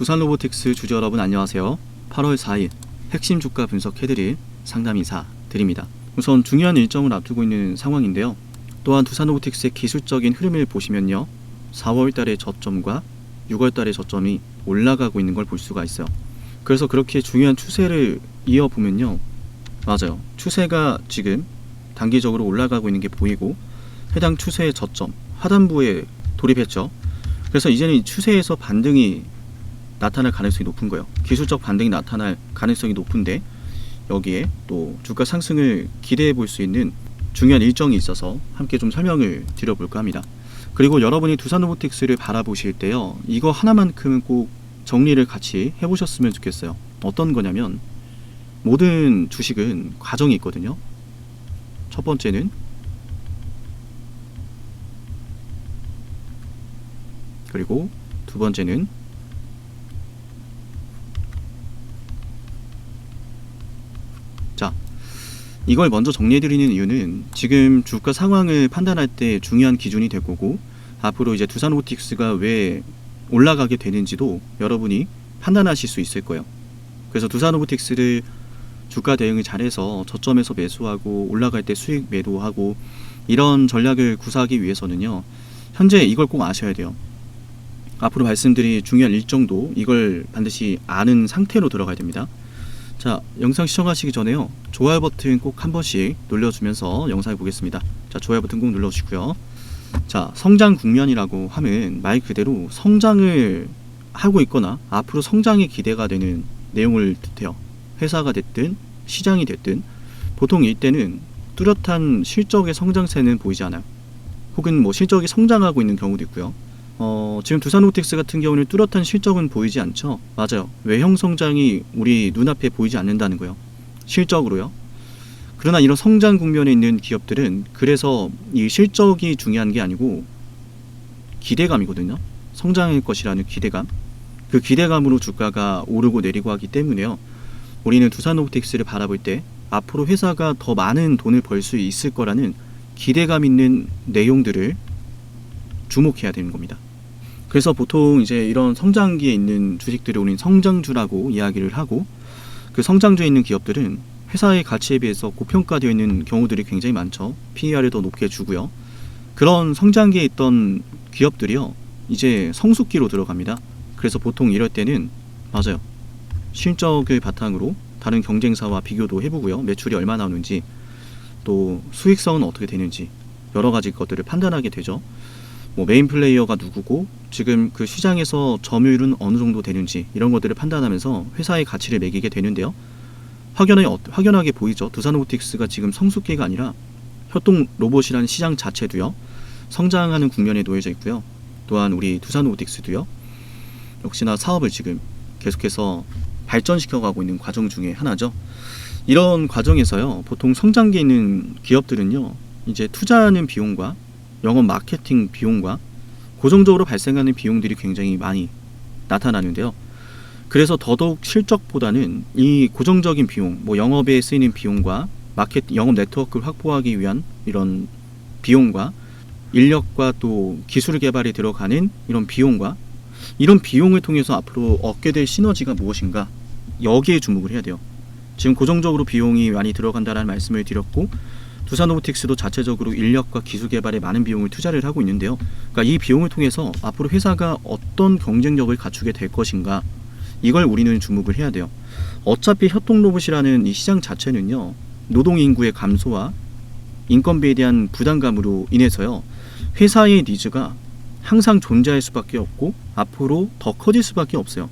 두산로보틱스 주주 여러분 안녕하세요. 8월 4일 핵심 주가 분석해드릴 상담 인사 드립니다. 우선 중요한 일정을 앞두고 있는 상황인데요. 또한 두산로보틱스의 기술적인 흐름을 보시면요, 4월달의 저점과 6월달의 저점이 올라가고 있는 걸 볼 수가 있어요. 그래서 그렇게 중요한 추세를 이어보면요, 맞아요, 추세가 지금 단기적으로 올라가고 있는 게 보이고 해당 추세의 저점 하단부에 돌입했죠. 그래서 이제는 이 추세에서 반등이 나타날 가능성이 높은 거예요. 기술적 반등이 나타날 가능성이 높은데, 여기에 또 주가 상승을 기대해 볼 수 있는 중요한 일정이 있어서 함께 좀 설명을 드려볼까 합니다. 그리고 여러분이 두산로보틱스를 바라보실 때요, 이거 하나만큼은 꼭 정리를 같이 해보셨으면 좋겠어요. 어떤 거냐면, 모든 주식은 과정이 있거든요. 첫 번째는 그리고 두 번째는 이걸 먼저 정리해드리는 이유는 지금 주가 상황을 판단할 때 중요한 기준이 될 거고, 앞으로 이제 두산로보틱스가 왜 올라가게 되는지도 여러분이 판단하실 수 있을 거예요. 그래서 두산로보틱스를 주가 대응을 잘해서 저점에서 매수하고 올라갈 때 수익 매도하고 이런 전략을 구사하기 위해서는요, 현재 이걸 꼭 아셔야 돼요. 앞으로 말씀드릴 중요한 일정도 이걸 반드시 아는 상태로 들어가야 됩니다. 자, 영상 시청하시기 전에요, 좋아요 버튼 꼭 한 번씩 눌러주면서 영상을 보겠습니다. 자, 좋아요 버튼 꼭 눌러주시고요. 자, 성장 국면이라고 하면 말 그대로 성장을 하고 있거나 앞으로 성장이 기대가 되는 내용을 뜻해요. 회사가 됐든 시장이 됐든 보통 이때는 뚜렷한 실적의 성장세는 보이지 않아요. 혹은 뭐 실적이 성장하고 있는 경우도 있고요. 지금 두산로보틱스 같은 경우는 뚜렷한 실적은 보이지 않죠. 맞아요, 외형 성장이 우리 눈앞에 보이지 않는다는 거예요, 실적으로요. 그러나 이런 성장 국면에 있는 기업들은 그래서 이 실적이 중요한 게 아니고 기대감이거든요. 성장할 것이라는 기대감, 그 기대감으로 주가가 오르고 내리고 하기 때문에요, 우리는 두산로보틱스를 바라볼 때 앞으로 회사가 더 많은 돈을 벌 수 있을 거라는 기대감 있는 내용들을 주목해야 되는 겁니다. 그래서 보통 이제 이런 성장기에 있는 주식들을 우리는 성장주라고 이야기를 하고, 그 성장주에 있는 기업들은 회사의 가치에 비해서 고평가되어 있는 경우들이 굉장히 많죠. PER을 더 높게 주고요. 그런 성장기에 있던 기업들이요, 이제 성숙기로 들어갑니다. 그래서 보통 이럴 때는 맞아요, 실적을 바탕으로 다른 경쟁사와 비교도 해보고요, 매출이 얼마 나오는지 또 수익성은 어떻게 되는지 여러 가지 것들을 판단하게 되죠. 뭐 메인 플레이어가 누구고 지금 그 시장에서 점유율은 어느 정도 되는지 이런 것들을 판단하면서 회사의 가치를 매기게 되는데요, 확연하게 보이죠. 두산로보틱스가 지금 성숙기가 아니라 협동로봇이라는 시장 자체도요, 성장하는 국면에 놓여져 있고요. 또한 우리 두산로보틱스도요, 역시나 사업을 지금 계속해서 발전시켜가고 있는 과정 중에 하나죠. 이런 과정에서요, 보통 성장기에 있는 기업들은요, 이제 투자하는 비용과 영업 마케팅 비용과 고정적으로 발생하는 비용들이 굉장히 많이 나타나는데요. 그래서 더더욱 실적보다는 이 고정적인 비용, 뭐 영업에 쓰이는 비용과 영업 네트워크를 확보하기 위한 이런 비용과 인력과 또 기술 개발에 들어가는 이런 비용과 이런 비용을 통해서 앞으로 얻게 될 시너지가 무엇인가, 여기에 주목을 해야 돼요. 지금 고정적으로 비용이 많이 들어간다는 말씀을 드렸고, 두산로보틱스도 자체적으로 인력과 기술 개발에 많은 비용을 투자를 하고 있는데요. 그러니까 이 비용을 통해서 앞으로 회사가 어떤 경쟁력을 갖추게 될 것인가, 이걸 우리는 주목을 해야 돼요. 어차피 협동로봇이라는 이 시장 자체는요, 노동인구의 감소와 인건비에 대한 부담감으로 인해서요, 회사의 니즈가 항상 존재할 수밖에 없고 앞으로 더 커질 수밖에 없어요.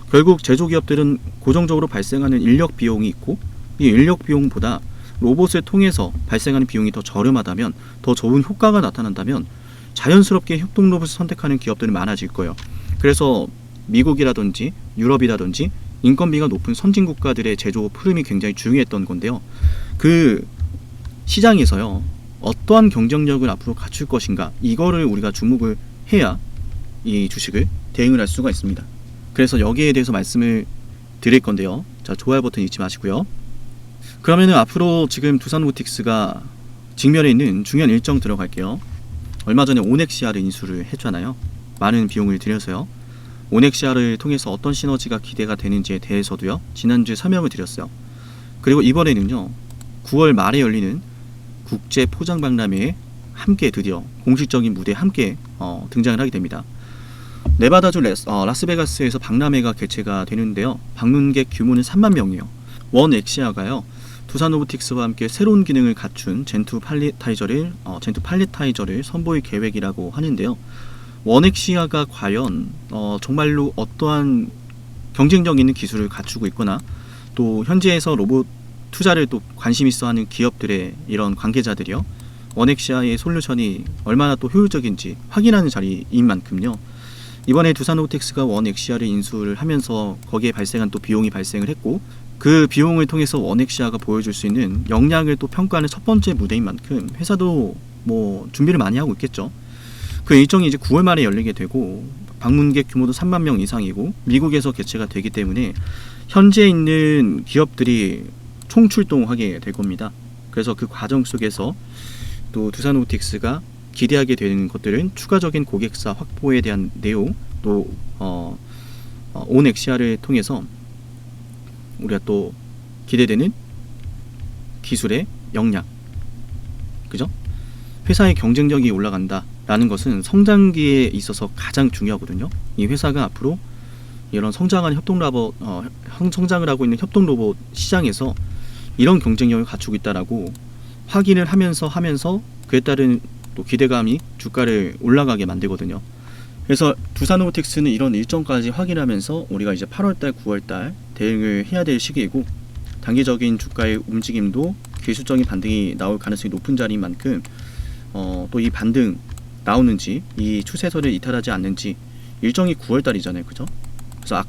결국 제조기업들은 고정적으로 발생하는 인력 비용이 있고, 이 인력 비용보다 로봇을 통해서 발생하는 비용이 더 저렴하다면, 더 좋은 효과가 나타난다면 자연스럽게 협동로봇을 선택하는 기업들이 많아질 거예요. 그래서 미국이라든지 유럽이라든지 인건비가 높은 선진국가들의 제조 흐름이 굉장히 중요했던 건데요, 그 시장에서요, 어떠한 경쟁력을 앞으로 갖출 것인가, 이거를 우리가 주목을 해야 이 주식을 대응을 할 수가 있습니다. 그래서 여기에 대해서 말씀을 드릴 건데요, 자, 좋아요 버튼 잊지 마시고요. 그러면은 앞으로 지금 두산로보틱스가 직면에 있는 중요한 일정 들어갈게요. 얼마 전에 오넥시아를 인수를 했잖아요. 많은 비용을 들여서요. 오넥시아를 통해서 어떤 시너지가 기대가 되는지에 대해서도요, 지난주에 설명을 드렸어요. 그리고 이번에는요, 9월 말에 열리는 국제 포장 박람회에 함께 드디어 공식적인 무대에 함께 등장을 하게 됩니다. 네바다주 라스베가스에서 박람회가 개최가 되는데요. 방문객 규모는 3만 명이에요. 원 엑시아가요, 두산 로보틱스와 함께 새로운 기능을 갖춘 젠2 팔리타이저를 선보일 계획이라고 하는데요. 원 엑시아가 과연 정말로 어떠한 경쟁력 있는 기술을 갖추고 있거나 또 현지에서 로봇 투자를 또 관심 있어 하는 기업들의 이런 관계자들이요, 원엑시아의 솔루션이 얼마나 또 효율적인지 확인하는 자리인 만큼요, 이번에 두산 로보틱스가 원엑시아를 인수를 하면서 거기에 발생한 또 비용이 발생을 했고, 그 비용을 통해서 원엑시아가 보여줄 수 있는 역량을 또 평가하는 첫 번째 무대인 만큼 회사도 뭐 준비를 많이 하고 있겠죠. 그 일정이 이제 9월 말에 열리게 되고, 방문객 규모도 3만 명 이상이고 미국에서 개최가 되기 때문에 현지에 있는 기업들이 총출동하게 될 겁니다. 그래서 그 과정 속에서 또 두산 로보틱스가 기대하게 되는 것들은 추가적인 고객사 확보에 대한 내용, 또 온엑시아를 통해서 우리가 또 기대되는 기술의 역량, 그죠? 회사의 경쟁력이 올라간다라는 것은 성장기에 있어서 가장 중요하거든요. 이 회사가 앞으로 이런 성장을 하고 있는 협동 로봇 시장에서 이런 경쟁력을 갖추고 있다라고 확인을 하면서 그에 따른 또 기대감이 주가를 올라가게 만들거든요. 그래서 두산 로보틱스는 이런 일정까지 확인하면서 우리가 이제 8월달, 9월달 대응을 해야 될 시기이고, 단기적인 주가의 움직임도 기술적인 반등이 나올 가능성이 높은 자리인 만큼 또 이 반등 나오는지, 이 추세선을 이탈하지 않는지, 일정이 9월달이잖아요, 그죠? 그래서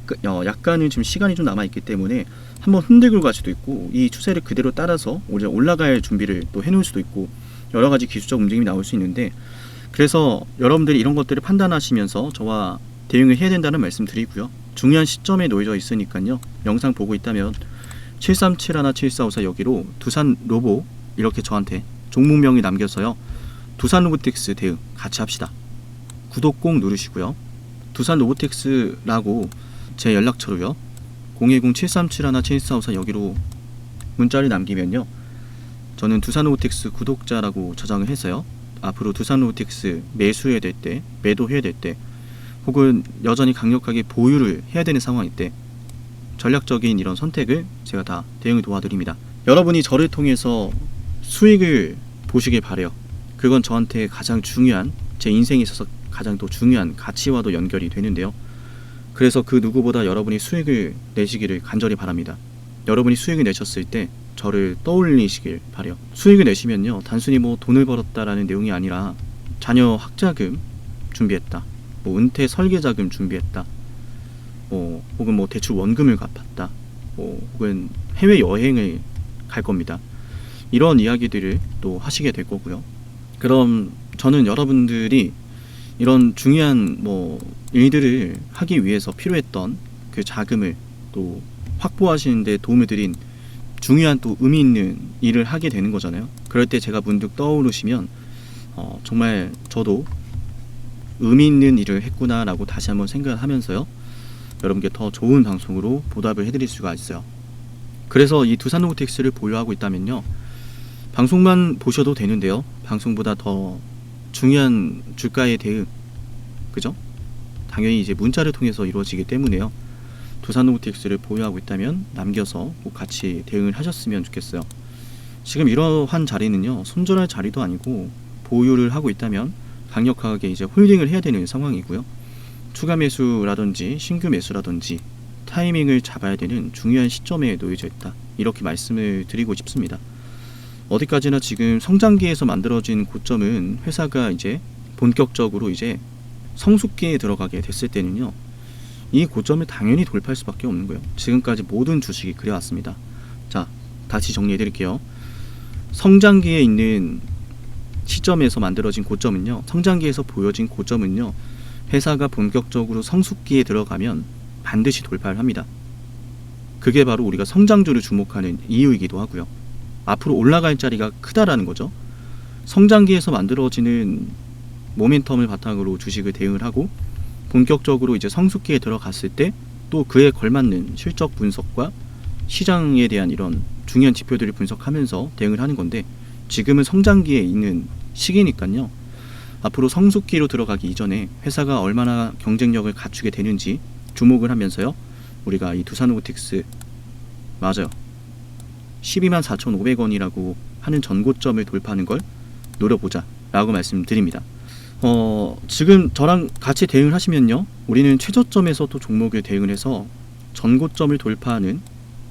약간은 지금 시간이 좀 남아있기 때문에 한번 흔들고 갈 수도 있고, 이 추세를 그대로 따라서 올라갈 준비를 또 해놓을 수도 있고, 여러 가지 기술적 움직임이 나올 수 있는데, 그래서 여러분들이 이런 것들을 판단하시면서 저와 대응을 해야 된다는 말씀 드리고요. 중요한 시점에 놓여져 있으니까요, 영상 보고 있다면 737-7454 여기로 두산 로보 이렇게 저한테 종목명이 남겨서요, 두산 로보틱스 대응 같이 합시다. 구독 꼭 누르시고요. 두산 로보틱스라고 제 연락처로요, 010-737-7454 여기로 문자를 남기면요, 저는 두산 로보틱스 구독자라고 저장을 해서요, 앞으로 두산 로보틱스 매수해야 될 때, 매도해야 될 때, 혹은 여전히 강력하게 보유를 해야 되는 상황일 때 전략적인 이런 선택을 제가 다 대응을 도와드립니다. 여러분이 저를 통해서 수익을 보시길 바래요. 그건 저한테 가장 중요한, 제 인생에 있어서 가장 또 중요한 가치와도 연결이 되는데요. 그래서 그 누구보다 여러분이 수익을 내시기를 간절히 바랍니다. 여러분이 수익을 내셨을 때 저를 떠올리시길 바래요. 수익을 내시면요, 단순히 뭐 돈을 벌었다라는 내용이 아니라 자녀 학자금 준비했다, 뭐 은퇴 설계자금 준비했다, 혹은 뭐 대출 원금을 갚았다, 혹은 해외 여행을 갈 겁니다. 이런 이야기들을 또 하시게 될 거고요. 그럼 저는 여러분들이 이런 중요한 일들을 하기 위해서 필요했던 그 자금을 또 확보하시는 데 도움을 드린 중요한 또 의미 있는 일을 하게 되는 거잖아요. 그럴 때 제가 문득 떠오르시면 정말 저도 의미 있는 일을 했구나 라고 다시 한번 생각을 하면서요, 여러분께 더 좋은 방송으로 보답을 해드릴 수가 있어요. 그래서 이 두산 로보틱스를 보유하고 있다면요, 방송만 보셔도 되는데요, 방송보다 더 중요한 주가의 대응, 그죠? 당연히 이제 문자를 통해서 이루어지기 때문에요. 두산 로보틱스를 보유하고 있다면 남겨서 꼭 같이 대응을 하셨으면 좋겠어요. 지금 이러한 자리는요, 손절할 자리도 아니고 보유를 하고 있다면 강력하게 이제 홀딩을 해야 되는 상황이고요. 추가 매수라든지 신규 매수라든지 타이밍을 잡아야 되는 중요한 시점에 놓여져 있다, 이렇게 말씀을 드리고 싶습니다. 어디까지나 지금 성장기에서 만들어진 고점은 회사가 이제 본격적으로 이제 성숙기에 들어가게 됐을 때는요, 이 고점을 당연히 돌파할 수밖에 없는 거예요. 지금까지 모든 주식이 그래왔습니다. 자, 다시 정리해 드릴게요. 성장기에 있는 시점에서 만들어진 고점은요, 성장기에서 보여진 고점은요, 회사가 본격적으로 성숙기에 들어가면 반드시 돌파를 합니다. 그게 바로 우리가 성장주를 주목하는 이유이기도 하고요. 앞으로 올라갈 자리가 크다라는 거죠. 성장기에서 만들어지는 모멘텀을 바탕으로 주식을 대응을 하고, 본격적으로 이제 성숙기에 들어갔을 때 또 그에 걸맞는 실적 분석과 시장에 대한 이런 중요한 지표들을 분석하면서 대응을 하는 건데, 지금은 성장기에 있는 시기니까요. 앞으로 성숙기로 들어가기 이전에 회사가 얼마나 경쟁력을 갖추게 되는지 주목을 하면서요. 우리가 이 두산로보틱스, 맞아요, 124,500원이라고 하는 전고점을 돌파하는 걸 노려보자 라고 말씀드립니다. 지금 저랑 같이 대응을 하시면요, 우리는 최저점에서 또 종목을 대응을 해서 전고점을 돌파하는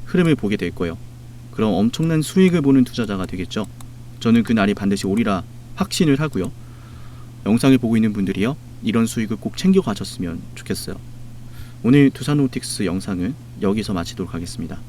흐름을 보게 될 거예요. 그럼 엄청난 수익을 보는 투자자가 되겠죠. 저는 그날이 반드시 오리라 확신을 하고요. 영상을 보고 있는 분들이요, 이런 수익을 꼭 챙겨 가셨으면 좋겠어요. 오늘 두산로보틱스 영상은 여기서 마치도록 하겠습니다.